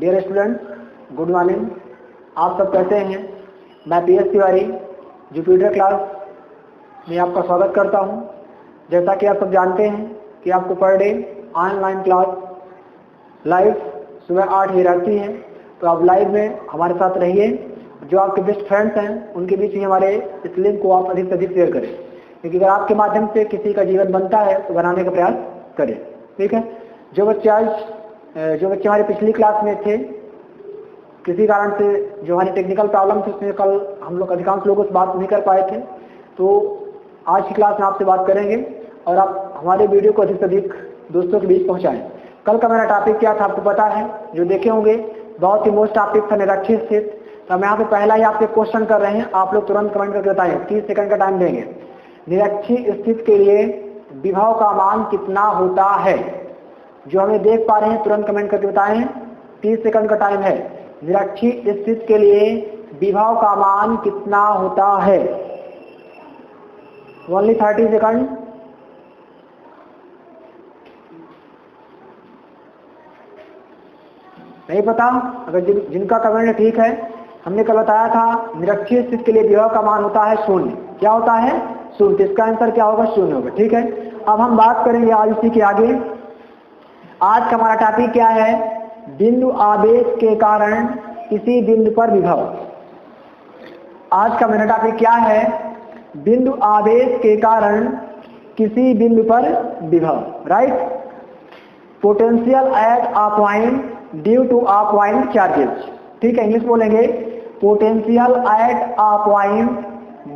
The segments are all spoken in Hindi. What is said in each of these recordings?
Dear students, good morning. आप सब कैसे हैं? मैं PS तिवारी जुपिटर क्लास में आपका स्वागत करता हूं। जैसा कि आप सब जानते हैं कि आपको per day online class live सुबह 8 बजे रहती है, तो आप लाइव में हमारे साथ रहिए। जो आपके बेस्ट फ्रेंड्स हैं उनके बीच में हमारे इस लिंक को आप अधिक से अधिक शेयर करें, क्योंकि अगर आपके माध्यम से किसी का जीवन बनता है तो बनाने का प्रयास करें। ठीक है। जो बच्चे हमारे पिछली क्लास में थे, किसी कारण से जो हमारी टेक्निकल प्रॉब्लम थी उसमें कल हम लोग अधिकांश लोगों से बात नहीं कर पाए थे, तो आज की क्लास में आपसे बात करेंगे और आप हमारे वीडियो को अधिक से अधिक दोस्तों के बीच पहुंचाएं। कल का मेरा टॉपिक क्या था आपको पता है, जो देखे होंगे, बहुत ही मोस्ट टॉपिक था निरक्षी स्थिति। तो हम यहाँ पे पहला ही आपसे क्वेश्चन कर रहे हैं, आप लोग तुरंत कमेंट करके बताएं, 30 सेकंड का टाइम देंगे। निरक्षी स्थिति के लिए विभव का मान कितना होता है? जो हमें देख पा रहे हैं तुरंत कमेंट करके बताएं। 30 सेकंड का टाइम है। निरक्षी स्थिति के लिए विभव का मान कितना होता है? Only 30 second. नहीं पता? अगर जिनका कमेंट ठीक है, हमने कल बताया था निरक्षी स्थिति के लिए विभव का मान होता है 0। क्या होता है? 0। इसका आंसर क्या होगा? 0 होगा। ठीक है। अब हम बात करेंगे आज इसी के आगे। आज का हमारा टॉपिक क्या है? बिंदु आवेश के कारण किसी बिंदु पर विभव। आज का मेरा टॉपिक क्या है? बिंदु आवेश के कारण किसी बिंदु पर विभव। Right. Potential at a point due to a point charges. ठीक है, इंग्लिश बोलेंगे। Potential at a point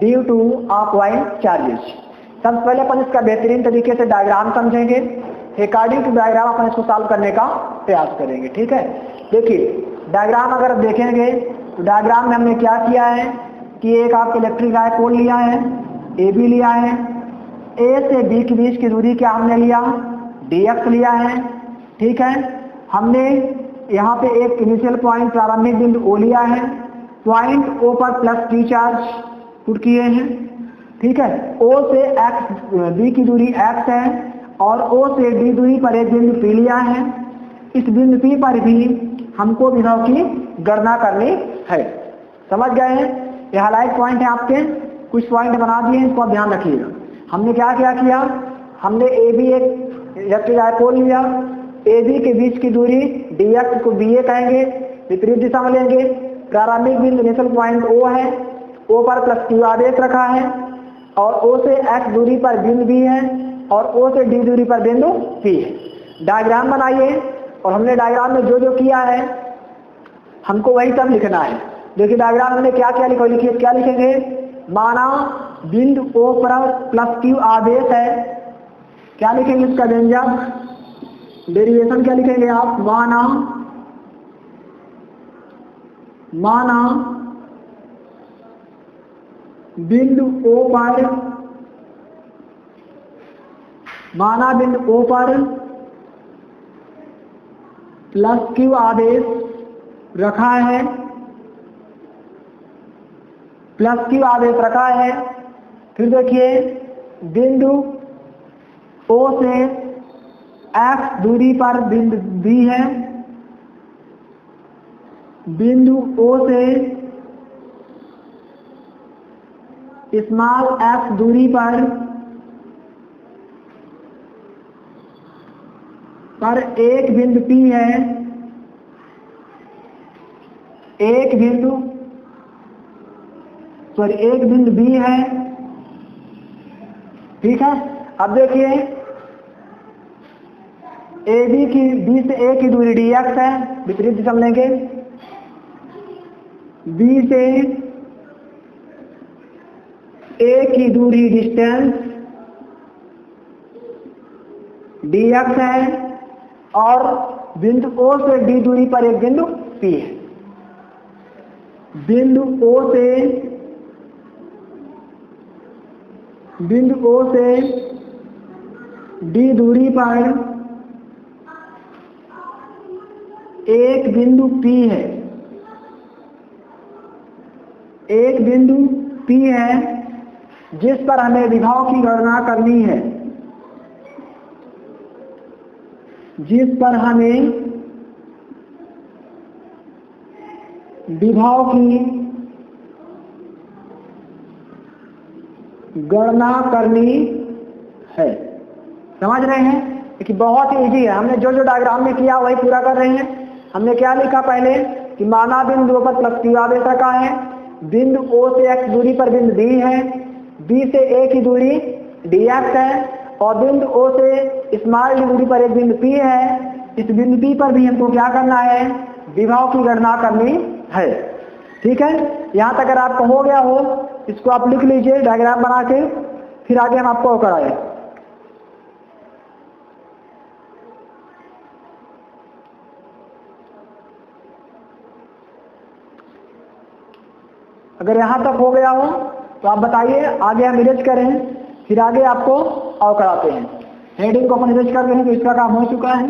due to a point charges. सबसे पहले अपन इसका बेहतरीन तरीके से डायग्राम समझेंगे। अकॉर्डिंग टू डायग्राम अपन इसको सॉल्व करने का प्रयास करेंगे। ठीक है। देखिए डायग्राम अगर देखेंगे तो डायग्राम में हमने क्या किया है कि एक आपके इलेक्ट्रिक डायपोल लिया है, AB लिया है, A से B के बीच की दूरी क्या हमने लिया? dx लिया है। ठीक है। हमने यहाँ पे एक इनिशियल पॉइंट प्रारंभिक बिंदु O लिया है, पॉइंट O पर प्लस Q चार्ज पुट किए हैं। ठीक है। O से B की दूरी x है और O से D दूरी पर एक बिंदु P लिया है। इस बिंदु P पर भी हमको विभव की गणना करनी है। समझ गए हैं? ये हाईलाइट पॉइंट है आपके, कुछ पॉइंट बना दिए, इसको आप ध्यान रखिएगा। हमने क्या किया? हमने AB एक इलेक्ट्रिक डायपोल लिया, AB के बीच की दूरी dx को BA कहेंगे, विपरीत दिशा में लेंगे। प्रारंभिक बिंदु इनिशियल पॉइंट O है, O पर प्लस Q आवेश रखा है और O से x दूरी पर बिंदु B है और O से D दूरी पर बिंदु P है। डायग्राम बनाइए और हमने डायग्राम में जो जो किया है हमको वही सब लिखना है। देखिए डायग्राम में क्या क्या लिखा, लिखिए क्या लिखेंगे? माना बिंदु O पर प्लस Q आवेश है, क्या लिखेंगे इसका व्यंजक डेरिवेशन क्या लिखेंगे आप? माना बिंदु O पर प्लस Q आवेश रखा है, प्लस Q आवेश रखा है। फिर देखिए बिंदु O से x दूरी पर बिंदु B है, बिंदु O से स्मॉल x दूरी पर एक बिंदु P है, एक बिंदु B है। ठीक है। अब देखिए AB की B से A की दूरी dx है, विपरीत दिशा में लेंगे। B से A की दूरी डिस्टेंस dx है और बिंदु O से D दूरी पर एक बिंदु P है। बिंदु O से D दूरी पर एक बिंदु P है, एक बिंदु P है जिस पर हमें विभव की गणना करनी है, जिस पर हमें विभव की गणना करनी है। समझ रहे हैं कि बहुत ही इजी है। हमने जो जो डायग्राम में किया वही पूरा कर रहे हैं। हमने क्या लिखा पहले कि माना बिंदु पर प्लस क्यू आवेशक है, बिंदु O से x दूरी पर बिंदु B है, B से A की दूरी dx है और बिंदु O से स्मॉल d दूरी पर एक बिंदु P है। इस बिंदु P पर भी हमको क्या करना है, विभव की गणना करनी है। ठीक है, यहाँ तक अगर आपको हो गया हो इसको आप लिख लीजिए डायग्राम बना के, फिर आगे हम आपको कराए। अगर यहाँ तक हो गया हो तो आप बताइए, आगे हम इरेज करें, फिर आगे आपको और कराते हैं। हेडिंग को अपन इरेज कर रहे हैं तो इसका काम हो चुका है,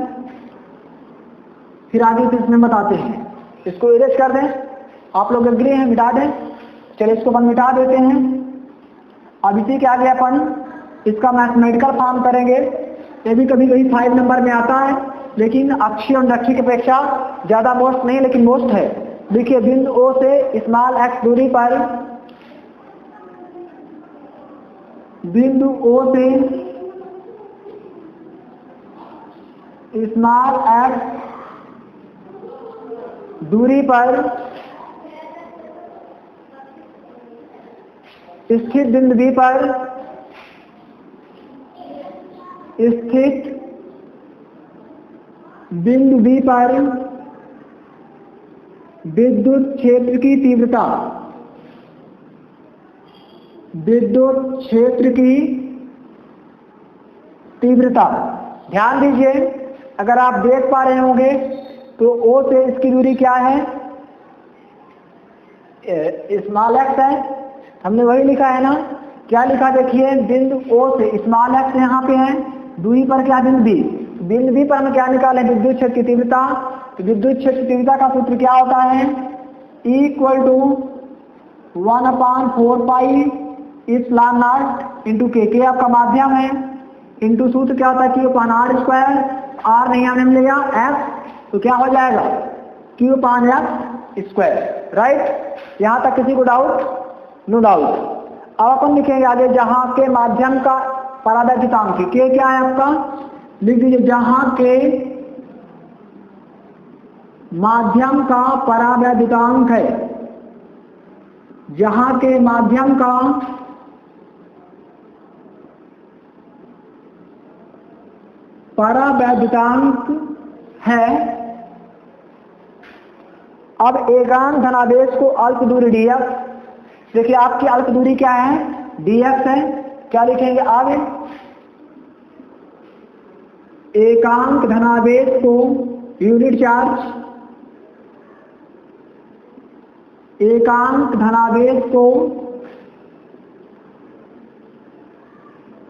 फिर आगे से इसमें बताते हैं। इसको इरेज कर दें, आप लोग एग्री हैं, मिटा दें। चलिए इसको अपन मिटा देते हैं। अब इसी के आगे अपन इसका मैथमेटिकल फॉर्म करेंगे। ये भी कभी कभी 5 नंबर में आता है, लेकिन अक्षीय और नक्षी की अपेक्षा ज़्यादा मोस्ट नहीं, लेकिन मोस्ट है। देखिए बिंदु O से स्मॉल x दूरी पर, बिंदु O से स्मॉल x दूरी पर स्थित बिंदु B पर स्थित बिंदु B पर विद्युत क्षेत्र की तीव्रता, विद्युत क्षेत्र की तीव्रता। ध्यान दीजिए, अगर आप देख पा रहे होंगे तो O से इसकी दूरी क्या है, स्मॉल x है। हमने वही लिखा है ना, क्या लिखा देखिए, बिंदु O से स्मॉल x यहाँ पे है, दूरी पर क्या बिंदु B, बिंदु B पर हमें क्या निकाले, विद्युत क्षेत्र की तीव्रता। तो विद्युत क्षेत्र की तीव्रता का सूत्र क्या होता है, equal to 1/4 pi epsilon naught into k आपका माध्यम है, इंटू सूत्र क्या होता है Q/R²। R नहीं हमने लिया F, तो क्या हो जाएगा Q/F²। राइट, यहाँ तक किसी को डाउट? No doubt. अब अपन लिखेंगे आगे, जहाँ के माध्यम का परावैद्युतांक के क्या है आपका, लिख दीजिए जहाँ के माध्यम का परावैद्युतांक है, जहाँ के माध्यम का परावैद्युतांक है। अब एकांक धनावेश को अल्प दूरी dx, देखिए आपकी अल्प दूरी क्या है, dx है। क्या लिखेंगे आगे, एकांक धनावेश को यूनिट चार्ज, एकांक धनावेश को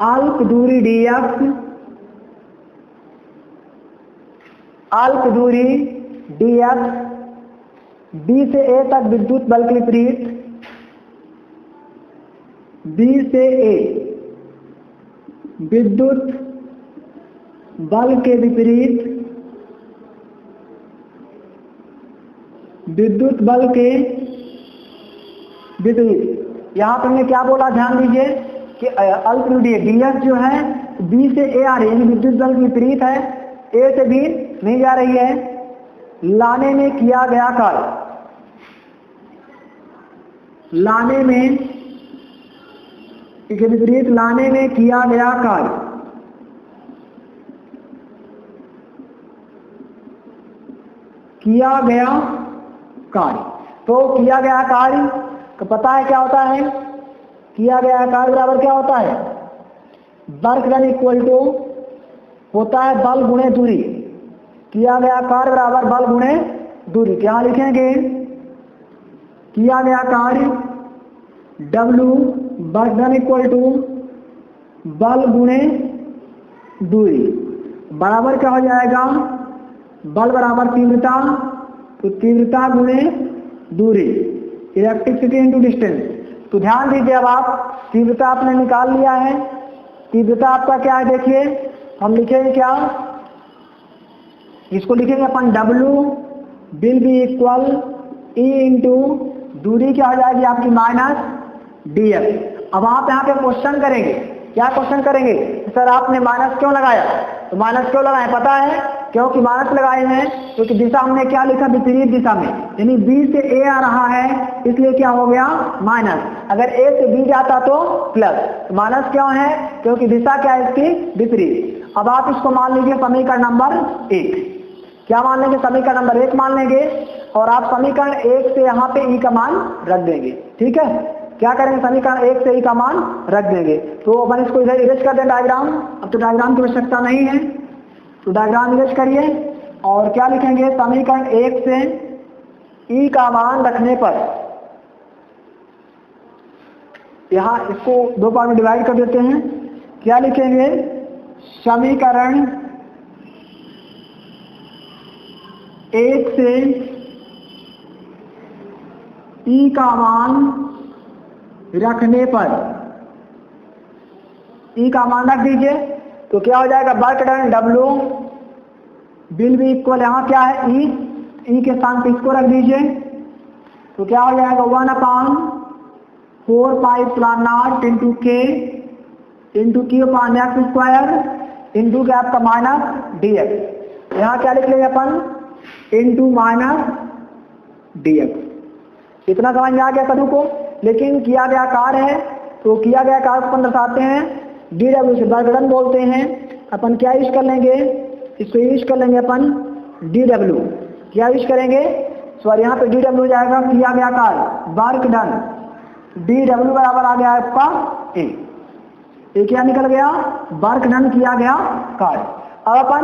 अल्प दूरी dx, अल्प दूरी dx, B से A तक विद्युत बल के विपरीत, B से A विद्युत बल के विपरीत, विद्युत बल के विपरीत। यहाँ पर हमने क्या बोला, ध्यान दीजिए कि अल्प दूरी dx जो है B से A आ रही है, विद्युत बल के विपरीत है, A से B नहीं जा रही है। लाने में किया गया कार्य, लाने में के विपरीत, लाने में किया गया कार्य, किया गया कार्य। तो किया गया कार्य तो पता है क्या होता है, किया गया कार्य बराबर क्या होता है, वर्क डन इक्वल टू होता है बल गुणे दूरी। किया गया कार्य बराबर बल गुणे दूरी। क्या लिखेंगे, किया गया कार्य W work done equal to बल गुणे दूरी बराबर क्या हो जाएगा, बल बराबर तीव्रता, तो तीव्रता गुणे दूरी, इलेक्ट्रिसिटी इंटू डिस्टेंस। तो ध्यान दीजिए, अब आप तीव्रता आपने निकाल लिया है। तीव्रता आपका क्या है, देखिए हम लिखेंगे क्या, इसको लिखेंगे अपन W will be equal E into दूरी क्या हो जाएगी आपकी माइनस dx। अब आप यहाँ पे क्वेश्चन करेंगे, क्या क्वेश्चन करेंगे, सर आपने माइनस क्यों लगाया, तो माइनस क्यों लगाए पता है, क्योंकि माइनस लगाए हैं क्योंकि दिशा हमने क्या लिखा, विपरीत दिशा में, यानी बी से ए आ रहा है इसलिए क्या हो गया माइनस, अगर ए से बी जाता तो प्लस, माइनस क्यों है क्योंकि दिशा क्या है इसकी विपरीत। अब आप इसको मान लीजिए समीकरण नंबर 1, क्या मान लेंगे, समीकरण नंबर 1 मान लेंगे और आप समीकरण 1 से यहाँ पे ई का मान रख देंगे। ठीक है, क्या करेंगे, समीकरण 1 से ई का मान रख देंगे। तो अपन इसको इधर इरेज कर दें डायग्राम, अब तो डायग्राम की आवश्यकता नहीं है, तो डायग्राम इरेज करिए और क्या लिखेंगे, समीकरण 1 से ई का मान रखने पर, यहाँ इसको दो पार्ट में डिवाइड कर देते हैं, क्या लिखेंगे, समीकरण 1 से ई का मान रखने पर, ई का मान रख दीजिए तो क्या हो जाएगा, work done W will be equal, यहाँ क्या है ई के स्थान पे इसको रख दीजिए तो क्या हो जाएगा 1/4 पाई एप्सिलॉन नॉट इंटू के into Q upon X square into क्या आपका माइनस dx। यहाँ क्या लिख लेंगे अपन, इंटू माइनस dx। इतना समझ में आ गया सभी को, लेकिन किया गया कार्य है तो किया गया कार्य को अपन दर्शाते हैं dw से, वर्क डन बोलते हैं। अपन क्या यूज कर लेंगे, इसको यूज कर लेंगे अपन dw, क्या यूज करेंगे, सॉरी यहाँ पे dw हो जाएगा किया गया कार्य वर्क डन, dw बराबर आ गया आपका ए क्या निकल गया, वर्क डन किया गया कार्य। अब अपन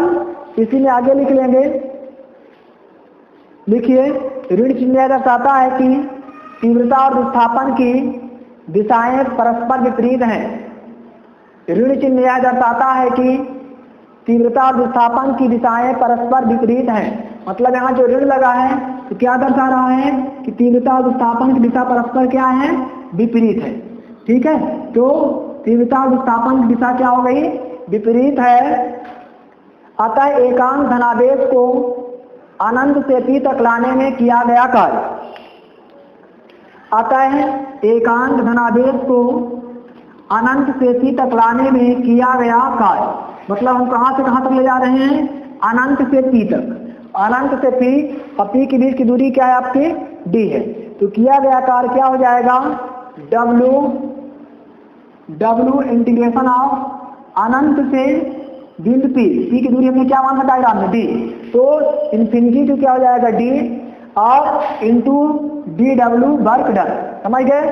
इसी में आगे लिख लेंगे, लिखिए ऋण चिन्ह दर्शाता है कि तीव्रता और विस्थापन की दिशाएं परस्पर विपरीत हैं। ऋण चिन्ह यह दर्शाता है कि तीव्रता और विस्थापन की दिशाएं परस्पर विपरीत हैं, मतलब यहाँ जो ऋण लगा है तो क्या दर्शा रहा है कि तीव्रता और विस्थापन की दिशा परस्पर क्या है, विपरीत है। ठीक है, तो तीव्रता और विस्थापन की दिशा क्या हो गई, विपरीत है। अतः एकांक धनावेश को अनंत से पी तक लाने में किया गया कार्य, अतः एकांक धनावेश को अनंत से पी तक लाने में किया गया कार्य, मतलब हम कहां से कहां तक ले जा रहे हैं, अनंत से पी तक, अनंत से पी और पी के बीच की दूरी क्या है आपकी डी है, तो किया गया कार्य क्या हो जाएगा, W इंटीग्रेशन ऑफ अनंत से बिंदु पी की दूरी हमने क्या माना डायग्राम में डी, तो इन्फिनिटी टू क्या हो जाएगा डी और इंटू dw वर्क डन। समझ गए,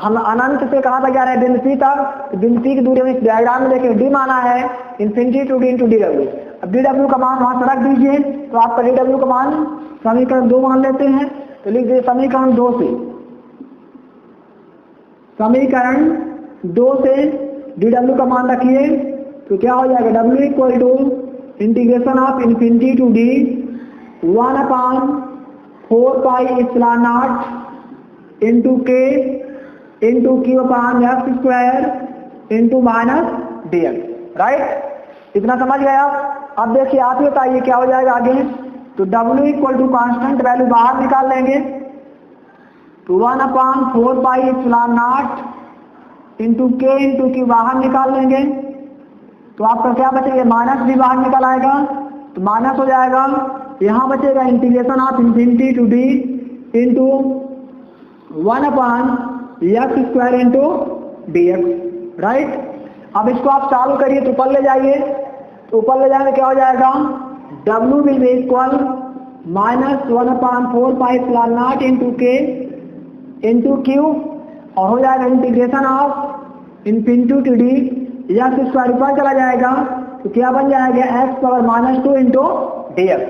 हम अनंत से कहां तक जा रहे हैं, बिंदु पी तक, तो बिंदु पी की दूरी हम इस डायग्राम में देखें डी माना है, infinity to d into dw। अब dw का मान वहां से रख दीजिए तो आपका dw का मान समीकरण 2 मान लेते हैं, तो लिख दीजिए समीकरण 2 से, समीकरण 2 से dw का मान रखिए तो क्या हो जाएगा, W equal to integration of infinity to D 1/4 pi epsilon naught into के into Q upon X square into minus dx। Right, इतना समझ गए आप। अब देखिए आप ही बताइए क्या हो जाएगा आगे, तो W equal to constant value बाहर निकाल लेंगे तो 1/4 पाई एप्सिलॉन नॉट इंटू के इंटू क्यू बाहर निकाल लेंगे तो आपका क्या बचेगा, माइनस भी बाहर निकल आएगा तो माइनस हो जाएगा, यहाँ बचेगा integration of infinity to d into 1/x square into dx। Right, अब इसको आप सॉल्व करिए तो ऊपर ले जाइए, तो ऊपर ले जाने क्या हो जाएगा, W will be equal -1/4 pi epsilon naught into के इंटू क्यू और हो जाएगा integration of infinity to d, या स्क्वायर ऊपर चला जाएगा तो क्या बन जाएगा, x⁻² इंटू dx।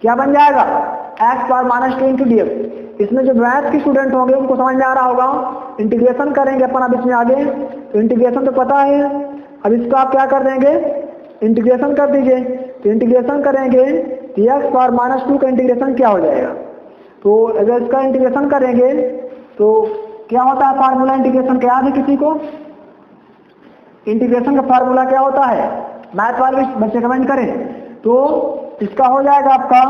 क्या बन जाएगा, x⁻² इंटू dx। इसमें जो मैथ के स्टूडेंट होंगे उनको समझ में आ रहा होगा, इंटीग्रेशन करेंगे अपन अब इसमें आगे, तो इंटीग्रेशन तो पता है, अब इसको आप क्या कर देंगे, इंटीग्रेशन कर दीजिए, तो इंटीग्रेशन करेंगे तो x⁻² का इंटीग्रेशन क्या हो जाएगा, तो अगर इसका इंटीग्रेशन करेंगे तो क्या होता है फार्मूला इंटीग्रेशन का, याद है किसी को, इंटीग्रेशन का फार्मूला क्या होता है, मैथ वाले बच्चे कमेंट करें, तो इसका हो जाएगा आपका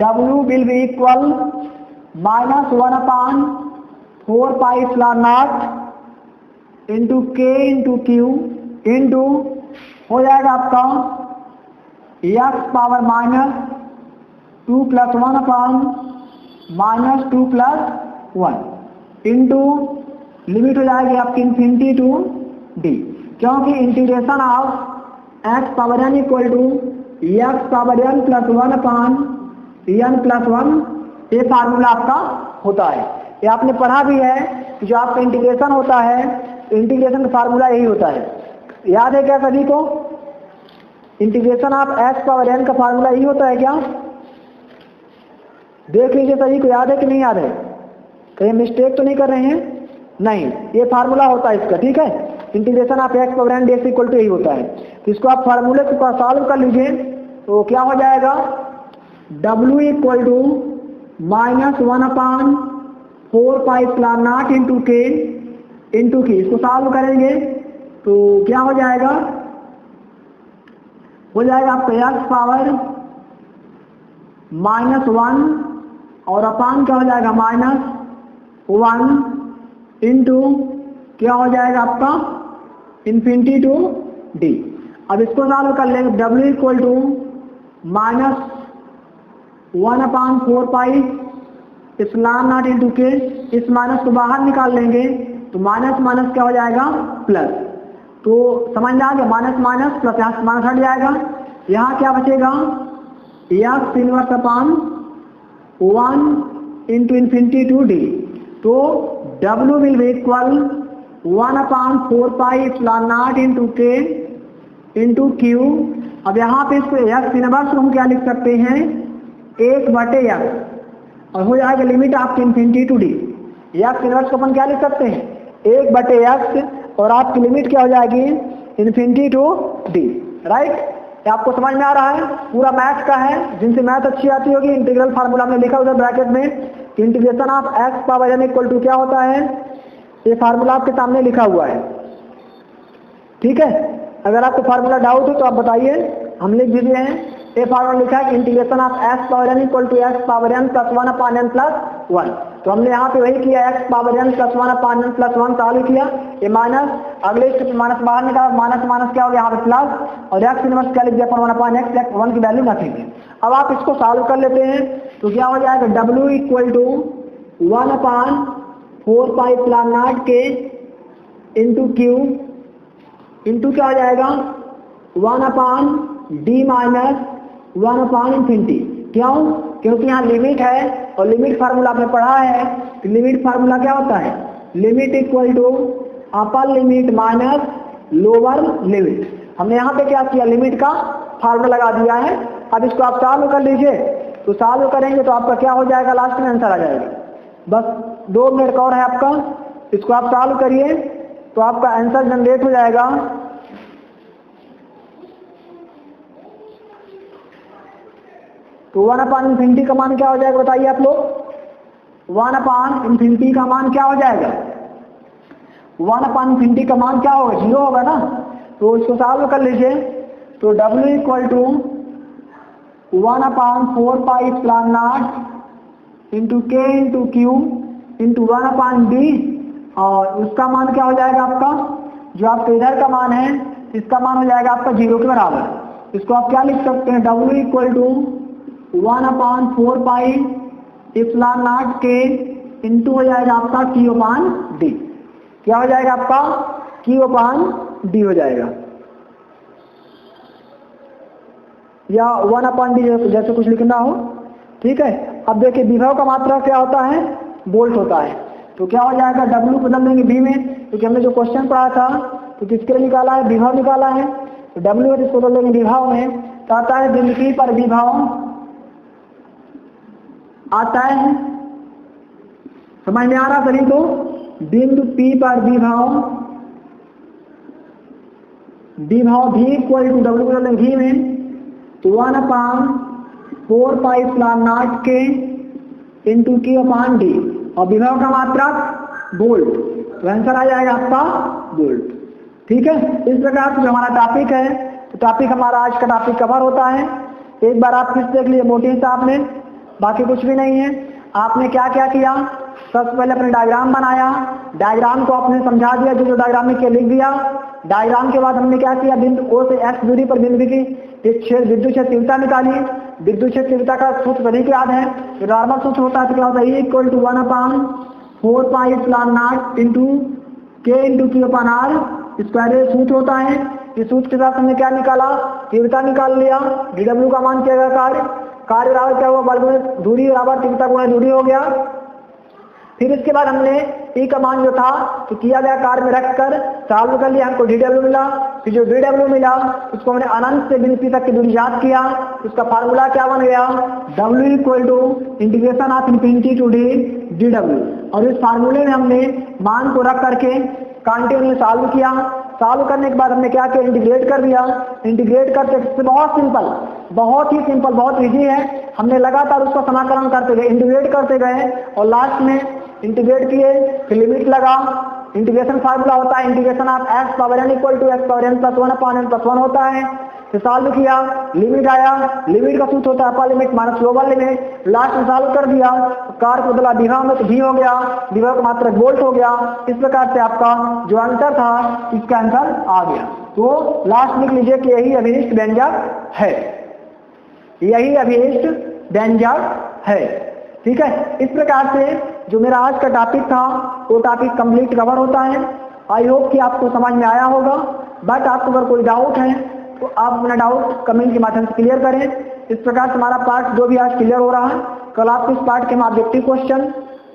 W will be equal -1/4πε0 into के इंटू क्यू इंटू हो जाएगा आपका x पावर -2 + 1/-2 + 1 इंटू लिमिट हो जाएगी आपकी इन्फिनिटी टू d, क्योंकि integration of x power n equal to x power n + 1/n+1 ये फार्मूला आपका होता है। ये आपने पढ़ा भी है कि जो आपका इंटीग्रेशन होता है, इंटीग्रेशन का फार्मूला यही होता है। याद है क्या सभी को? Integration of x power n का फार्मूला यही होता है क्या? देख लीजिए सभी को, याद है कि नहीं याद है? कहीं मिस्टेक तो नहीं कर रहे हैं? नहीं, ये फार्मूला होता है इसका, ठीक है। Integration of x power n dx equal to यही होता है। तो इसको आप फार्मूले को सॉल्व कर लीजिए तो क्या हो जाएगा, w इक्वल टू -1/4πε0 इंटू के इंटू की। इसको सॉल्व करेंगे तो क्या हो जाएगा आपका x पावर -1 और अपान क्या हो जाएगा -1 इंटू क्या हो जाएगा आपका इन्फिनिटी टू d। अब इसको सॉल्व कर लेंगे, w इक्वल टू -1/4πε0 इंटू के। इस माइनस को बाहर निकाल लेंगे तो माइनस माइनस क्या हो जाएगा प्लस। तो समझ में आ गया, माइनस माइनस प्लस, यहाँ से माइनस हट जाएगा। यहाँ क्या बचेगा x inverse upon 1 into infinity to d। तो w will be equal 1/4πε0 into के इंटू क्यू। अब यहाँ पे इसको x इनवर्स को हम क्या लिख सकते हैं 1/x और हो जाएगा लिमिट आपकी infinity to d। x inverse को अपन क्या लिख सकते हैं 1/x और आपकी लिमिट क्या हो जाएगी इन्फिनिटी टू d, राइट। ये आपको समझ में आ रहा है? पूरा मैथ का है, जिनसे मैथ अच्छी आती होगी इंटीग्रल फार्मूला में लिखा उधर ब्रैकेट में integration of x power n equal to क्या होता है, ये फार्मूला आपके सामने लिखा हुआ है, ठीक है। अगर आपको फार्मूला डाउट हो तो आप बताइए, हम लिख भी दिए हैं। ये फार्मूला लिखा है integration of x power n equal to x power n + 1/n+1। तो हमने यहाँ पे वही किया, x power n + 1/n+1 solve किया। ये माइनस, अगले स्टेप में माइनस बाहर निकाला, माइनस माइनस क्या हो गया यहाँ पे प्लस, और x इनवर्स क्या लिख दिया 1/x, 1 की वैल्यू रखेंगे। अब आप इसको सॉल्व कर लेते हैं तो क्या हो जाएगा w इक्वल टू 1/4πε0 के इंटू क्यू इंटू क्या हो जाएगा 1/d माइनस 1/∞। क्यों? क्योंकि यहाँ लिमिट है और लिमिट फार्मूला आपने पढ़ा है। तो लिमिट फार्मूला क्या होता है, limit equal to upper limit minus lower limit. हमने यहाँ पे क्या किया, लिमिट का फार्मूला लगा दिया है। अब इसको आप सॉल्व कर लीजिए, तो सॉल्व करेंगे तो आपका क्या हो जाएगा, लास्ट में आंसर आ जाएगा। बस 2 मिनट और है आपका, इसको आप सॉल्व करिए तो आपका आंसर जनरेट हो जाएगा। तो 1/∞ का मान क्या हो जाएगा बताइए आप लोग, 1/∞ का मान क्या हो जाएगा, 1/∞ का मान क्या होगा 0 होगा ना। तो इसको सॉल्व कर लीजिए तो w इक्वल टू 1/4πε0 इंटू के इंटू क्यू इंटू 1/d और उसका मान क्या हो जाएगा आपका, जो आपके इधर का मान है इसका मान हो जाएगा आपका 0 के बराबर। इसको आप क्या लिख सकते हैं, w इक्वल टू 1/4πε0 के इंटू हो जाएगा आपका q/d। क्या हो जाएगा आपका q/d हो जाएगा, या 1/d जैसे कुछ लिखना हो, ठीक है। अब देखिए विभव का मात्रा क्या होता है, वोल्ट होता है। तो क्या हो जाएगा w बदल देंगे v में, क्योंकि हमने जो क्वेश्चन पढ़ा था तो किसके लिए निकाला है, विभव निकाला है। तो w है इसको बदल देंगे विभव में, तो आता है बिंदु P पर विभव आता है, समझ में आ रहा सभी को, बिंदु P पर विभव v इक्वल टू w बदल देंगे v में, तो 1/4πε0 के इंटू q/d और विभव का मात्रक वोल्ट। तो आंसर आ जाएगा आपका वोल्ट, ठीक है। इस प्रकार से जो हमारा टॉपिक है, तो टॉपिक हमारा आज का टॉपिक कवर होता है। एक बार आप फिर देख लीजिए मोटे हिसाब में, बाकी कुछ भी नहीं है। आपने क्या क्या किया, सबसे पहले अपने डायग्राम बनाया, डायग्राम को आपने समझा दिया, जो डायग्राम में क्या लिख दिया। डायग्राम के बाद हमने क्या किया, बिंदु O से X दूरी पर बिंदु की विद्युत क्षेत्र तीव्रता निकाली। विद्युत क्षेत्र तीव्रता का सूत्र सभी को याद है, जो नॉर्मल सूत्र होता है तो क्या होता है, E = 1/4πε0 into K into Q/R square सूत्र होता है। इस सूत्र के साथ हमने क्या निकाला, तीव्रता निकाल लिया, dW का मान क्या होगा, कार्य बराबर क्या हुआ, वर्ग में दूरी बराबर तीव्रता गुणा दूरी हो गया। फिर इसके बाद हमने E का मान जो था तो किया गया कार्य में रखकर सॉल्व कर लिया, हमको dW मिला। फिर जो dW मिला उसको हमने अनंत से बिंदु P तक की दूरी याद किया, उसका फार्मूला क्या बन गया, W = ∫∞ to dW। और इस फार्मूले में हमने मान को रख करके कंटिन्यू सॉल्व किया। सॉल्व करने के बाद हमने क्या किया, इंटीग्रेट कर दिया। इंटीग्रेट करते बहुत सिंपल, बहुत ही सिंपल, बहुत इजी है। हमने लगातार उसका समाकलन करते गए, इंटीग्रेट करते गए और लास्ट में इंटीग्रेट किए, फिर लिमिट लगा। इंटीग्रेशन फार्मूला होता है integration of x⁴n = x⁴n + 1/n + 1 होता है। फिर सॉल्व किया, लिमिट आया, लिमिट का सूत्र होता है अपर limit minus lower limit. Last में सॉल्व कर दिया, कार को बदला विभव में तो v हो गया, विभव का मात्रक वोल्ट हो गया। इस प्रकार से आपका जो आंसर था इसका आंसर आ गया। तो लास्ट लिख लीजिए कि यही अभिनिष्ट व्यंजक है, यही अभिनिष्ट व्यंजक है। ठीक है, इस प्रकार से जो मेरा आज का टॉपिक था वो टॉपिक कंप्लीट कवर होता है। आई होप कि आपको समझ में आया होगा। बट आपको अगर कोई डाउट है तो आप अपना डाउट कमेंट के माध्यम से क्लियर करें। इस प्रकार से हमारा पार्ट जो भी आज क्लियर हो रहा है, कल आपको इस पार्ट के हम ऑब्जेक्टिव क्वेश्चन,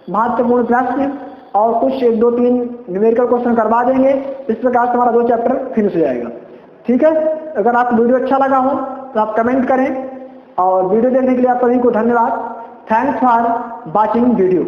महत्वपूर्ण प्रश्न और कुछ 1 2 3 न्यूमेरिकल क्वेश्चन करवा देंगे। इस प्रकार से हमारा 2 चैप्टर फिनिश हो जाएगा। ठीक है, अगर आपको वीडियो अच्छा लगा हो तो आप कमेंट करें और वीडियो देखने के लिए आप सभी को धन्यवाद। Thanks for watching video.